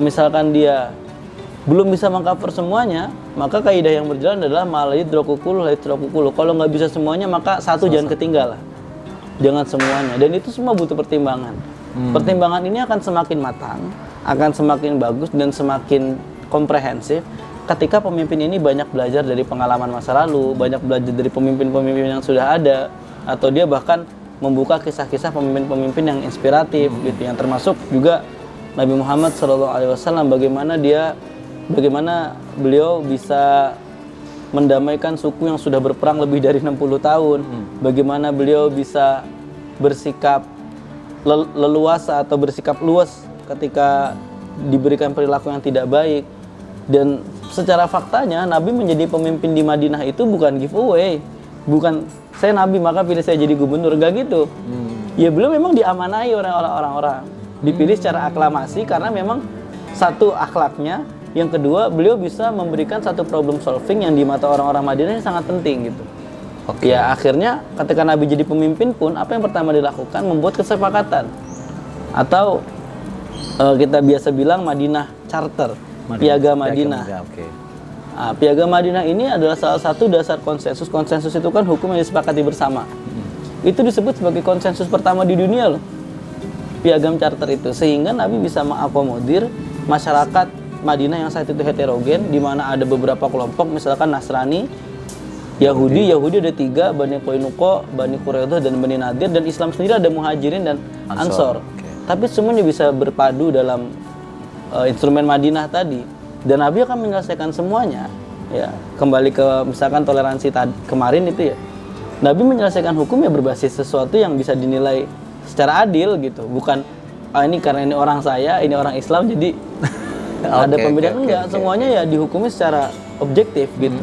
Misalkan dia belum bisa mengcover semuanya, maka kaidah yang berjalan adalah malayidrokukulu. Kalau nggak bisa semuanya, maka satu jangan ketinggalan. Jangan semuanya. Dan itu semua butuh pertimbangan. Pertimbangan ini akan semakin matang, akan semakin bagus dan semakin komprehensif ketika pemimpin ini banyak belajar dari pengalaman masa lalu, banyak belajar dari pemimpin-pemimpin yang sudah ada, atau dia bahkan membuka kisah-kisah pemimpin-pemimpin yang inspiratif gitu, yang termasuk juga Nabi Muhammad SAW, bagaimana beliau bisa mendamaikan suku yang sudah berperang lebih dari 60 tahun, bagaimana beliau bisa bersikap leluasa atau bersikap luas ketika diberikan perilaku yang tidak baik. Dan secara faktanya Nabi menjadi pemimpin di Madinah itu bukan giveaway, bukan saya Nabi maka pilih saya jadi gubernur, enggak gitu. Ya beliau memang diamanai oleh orang-orang, dipilih secara aklamasi karena memang satu akhlaknya, yang kedua beliau bisa memberikan satu problem solving yang di mata orang-orang Madinah ini sangat penting gitu. Ya akhirnya ketika Nabi jadi pemimpin pun apa yang pertama dilakukan, membuat kesepakatan atau kita biasa bilang Madinah Charter, Piagam Madinah. Nah, Piagam Madinah ini adalah salah satu dasar konsensus. Konsensus itu kan hukum yang disepakati bersama. Itu disebut sebagai konsensus pertama di dunia loh, Piagam Charter itu, sehingga Nabi bisa mengakomodir masyarakat Madinah yang saat itu heterogen, di mana ada beberapa kelompok, misalkan Nasrani, Yahudi ada 3, Bani Qainuqa, Bani Quraidah, dan Bani Nadir, dan Islam sendiri ada Muhajirin dan Ansor. Tapi semuanya bisa berpadu dalam instrumen Madinah tadi, dan Nabi akan menyelesaikan semuanya. Ya, kembali ke misalkan toleransi kemarin itu ya, Nabi menyelesaikan hukum ya berbasis sesuatu yang bisa dinilai secara adil gitu, bukan ini karena ini orang saya, ini orang Islam jadi ada pembedaan, enggak. Semuanya ya dihukumi secara objektif gitu.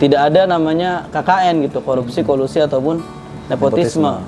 Tidak ada namanya KKN gitu, korupsi, kolusi ataupun nepotisme.